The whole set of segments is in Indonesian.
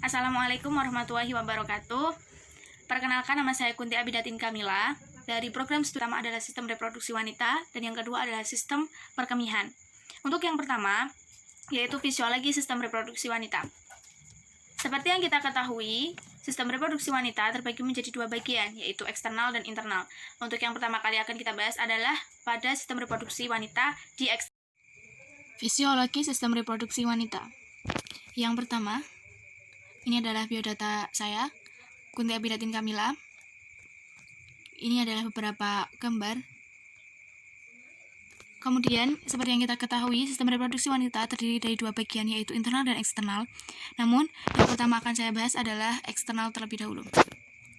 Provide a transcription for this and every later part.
Assalamualaikum warahmatullahi wabarakatuh. Perkenalkan, nama saya Kunti Abidatin Kamila. Dari program studi pertama adalah sistem reproduksi wanita, dan yang kedua adalah sistem perkemihan. Untuk yang pertama, yaitu fisiologi sistem reproduksi wanita. Seperti yang kita ketahui, sistem reproduksi wanita terbagi menjadi dua bagian, yaitu eksternal dan internal. Untuk yang pertama kali akan kita bahas adalah pada sistem reproduksi wanita di eksternal. Fisiologi sistem reproduksi wanita. Yang pertama, ini adalah biodata saya, Kunti Abidatin Kamila. Ini adalah beberapa gambar. Kemudian, seperti yang kita ketahui, sistem reproduksi wanita terdiri dari dua bagian, yaitu internal dan eksternal. Namun, yang pertama akan saya bahas adalah eksternal terlebih dahulu.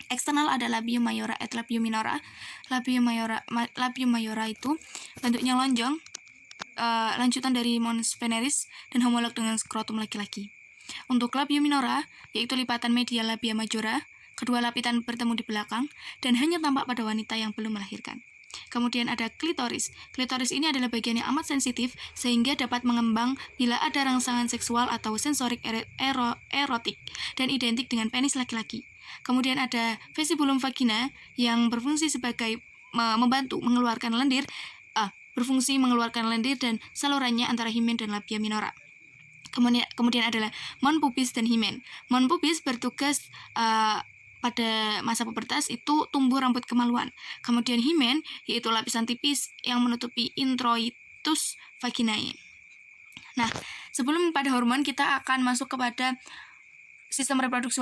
Eksternal adalah labium mayora et labium minora. Labium mayora itu bentuknya lonjong, lanjutan dari mons veneris dan homolog dengan skrotum laki-laki. Untuk labium minora, yaitu lipatan medial labia majora, kedua lapisan bertemu di belakang dan hanya tampak pada wanita yang belum melahirkan. Kemudian ada klitoris. Klitoris ini adalah bagian yang amat sensitif sehingga dapat mengembang bila ada rangsangan seksual atau sensorik erotik dan identik dengan penis laki-laki. Kemudian ada vesibulum vagina yang berfungsi sebagai membantu mengeluarkan lendir, dan salurannya antara himen dan labia minora. Kemudian adalah mon pubis dan himen. Mon pubis bertugas pada masa pubertas itu tumbuh rambut kemaluan. Kemudian himen yaitu lapisan tipis yang menutupi introitus vaginae. Nah, sebelum pada hormon kita akan masuk kepada sistem reproduksi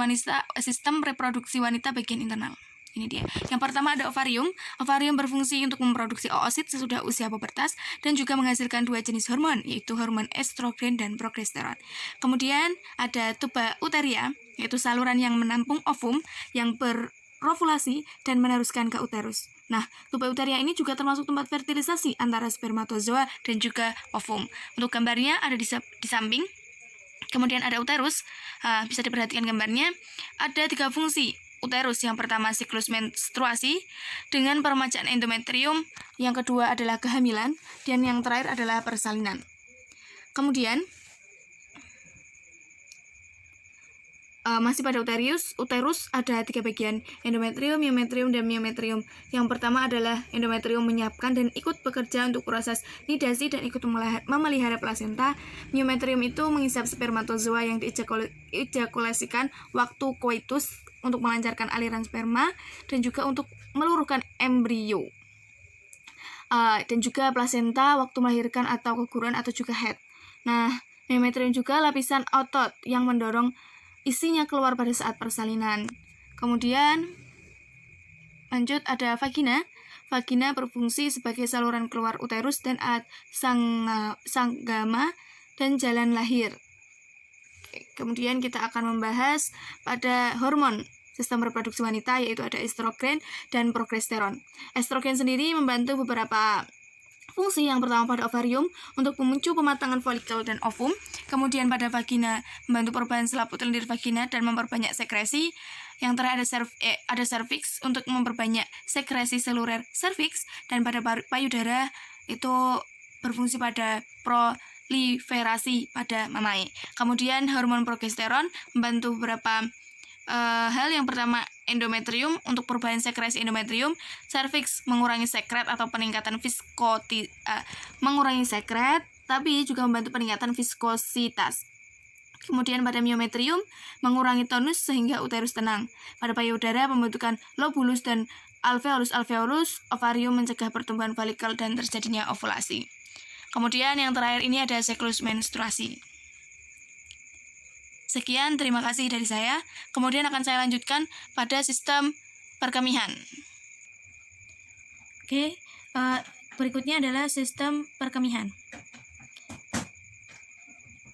wanita bagian internal. Ini dia. Yang pertama ada ovarium. Ovarium berfungsi untuk memproduksi oosit sesudah usia pubertas dan juga menghasilkan dua jenis hormon, yaitu hormon estrogen dan progesteron. Kemudian ada tuba uteria, yaitu saluran yang menampung ovum yang berovulasi dan meneruskan ke uterus. Nah, tuba uteria ini juga termasuk tempat fertilisasi antara spermatozoa dan juga ovum. Untuk gambarnya ada di samping. Kemudian ada uterus. Bisa diperhatikan gambarnya. Ada tiga fungsi uterus. Yang pertama siklus menstruasi dengan peremajaan endometrium, yang kedua adalah kehamilan, dan yang terakhir adalah persalinan. Kemudian masih pada uterus ada tiga bagian, endometrium, myometrium, dan myometrium. Yang pertama adalah endometrium menyiapkan dan ikut bekerja untuk proses nidasi dan ikut memelihara plasenta. Myometrium itu mengisap spermatozoa yang diejakulasikan waktu koitus untuk melancarkan aliran sperma dan juga untuk meluruhkan embrio. Dan juga plasenta waktu melahirkan atau keguruan atau juga head. Nah, myometrium juga lapisan otot yang mendorong isinya keluar pada saat persalinan. Kemudian lanjut ada vagina. Vagina berfungsi sebagai saluran keluar uterus dan alat sanggama dan jalan lahir. Kemudian kita akan membahas pada hormon sistem reproduksi wanita, yaitu ada estrogen dan progesteron. Estrogen sendiri membantu beberapa fungsi. Yang pertama pada ovarium untuk memicu pematangan folikel dan ovum. Kemudian pada vagina membantu perubahan selaput lendir vagina dan memperbanyak sekresi. Yang terakhir ada cervix untuk memperbanyak sekresi seluler cervix. Dan pada payudara itu berfungsi pada proliferasi pada mamae. Kemudian hormon progesteron membantu beberapa hal. Yang pertama endometrium untuk perubahan sekresi endometrium, cervix mengurangi sekret atau peningkatan mengurangi sekret, tapi juga membantu peningkatan viskositas. Kemudian pada myometrium mengurangi tonus sehingga uterus tenang. Pada payudara pembentukan lobulus dan alveolus. Ovarium mencegah pertumbuhan folikel dan terjadinya ovulasi. Kemudian yang terakhir ini ada siklus menstruasi. Sekian, terima kasih dari saya. Kemudian akan saya lanjutkan pada sistem perkemihan. Oke, berikutnya adalah sistem perkemihan.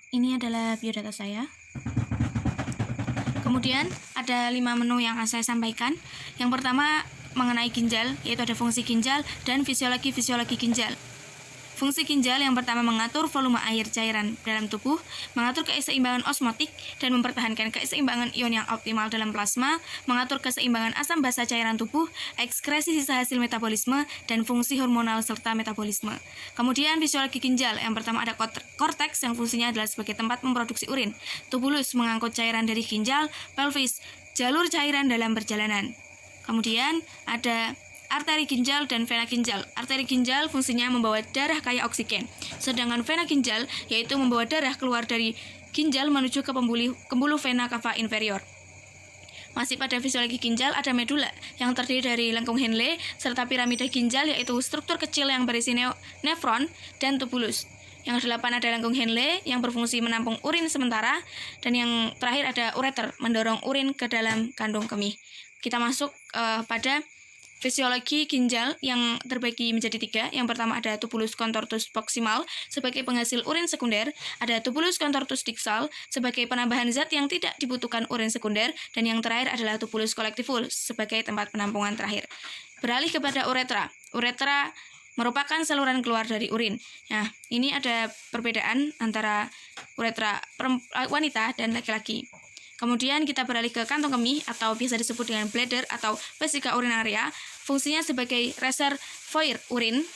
Ini adalah biodata saya. Kemudian ada 5 menu yang akan saya sampaikan. Yang pertama mengenai ginjal, yaitu ada fungsi ginjal dan fisiologi ginjal. Fungsi ginjal yang pertama mengatur volume air cairan dalam tubuh, mengatur keseimbangan osmotik dan mempertahankan keseimbangan ion yang optimal dalam plasma, mengatur keseimbangan asam basa cairan tubuh, ekskresi sisa hasil metabolisme, dan fungsi hormonal serta metabolisme. Kemudian fisiologi ginjal yang pertama ada korteks yang fungsinya adalah sebagai tempat memproduksi urin, tubulus mengangkut cairan dari ginjal, pelvis jalur cairan dalam perjalanan. Kemudian ada arteri ginjal dan vena ginjal. Arteri ginjal fungsinya membawa darah kaya oksigen, sedangkan vena ginjal yaitu membawa darah keluar dari ginjal menuju ke pembuluh vena cava inferior. Masih pada fisiologi ginjal ada medula yang terdiri dari lengkung Henle serta piramida ginjal yaitu struktur kecil yang berisi nefron dan tubulus. Yang 8 ada lengkung Henle yang berfungsi menampung urin sementara, dan yang terakhir ada ureter mendorong urin ke dalam kandung kemih. Kita masuk pada fisiologi ginjal yang terbagi menjadi 3. Yang pertama ada tubulus contortus proximal sebagai penghasil urin sekunder, ada tubulus contortus diksal sebagai penambahan zat yang tidak dibutuhkan urin sekunder, dan yang terakhir adalah tubulus collectivus sebagai tempat penampungan terakhir. Beralih kepada uretra. Uretra merupakan saluran keluar dari urin. Nah, ini ada perbedaan antara uretra wanita dan laki-laki. Kemudian kita beralih ke kantong kemih atau biasa disebut dengan bladder atau vesika urinaria, fungsinya sebagai reservoir urin.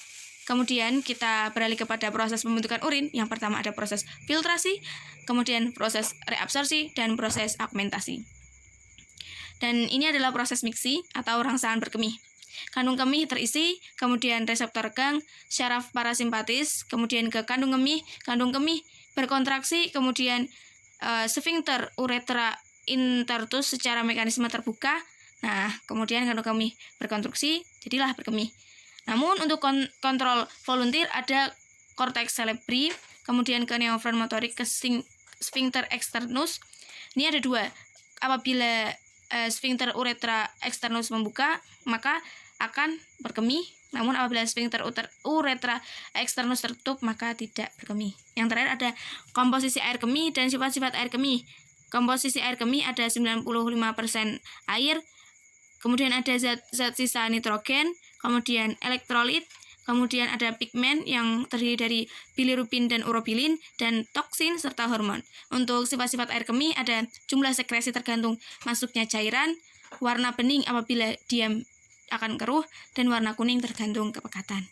Kemudian kita beralih kepada proses pembentukan urin. Yang pertama ada proses filtrasi, kemudian proses reabsorpsi, dan proses augmentasi. Dan ini adalah proses miksi atau rangsangan berkemih. Kandung kemih terisi, kemudian reseptor gang, syaraf parasimpatis, kemudian ke kandung kemih berkontraksi, kemudian sphincter uretra intertus secara mekanisme terbuka. Nah, kemudian kandung kemih berkonstruksi, jadilah berkemih. Namun untuk kontrol volunteer ada cortex cerebri, kemudian ke neofron motorik, ke sphincter externus. Ini ada 2. Apabila sphincter uretra externus membuka, maka akan berkemih. Namun apabila sphincter uretra externus tertutup, maka tidak berkemih. Yang terakhir ada komposisi air kemih dan sifat-sifat air kemih. Komposisi air kemih ada 95% air, kemudian ada zat sisa nitrogen, kemudian elektrolit, kemudian ada pigmen yang terdiri dari bilirubin dan urobilin, dan toksin serta hormon. Untuk sifat-sifat air kemih ada jumlah sekresi tergantung masuknya cairan, warna bening apabila diam akan keruh, dan warna kuning tergantung kepekatan.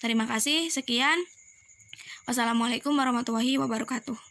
Terima kasih, sekian. Wassalamualaikum warahmatullahi wabarakatuh.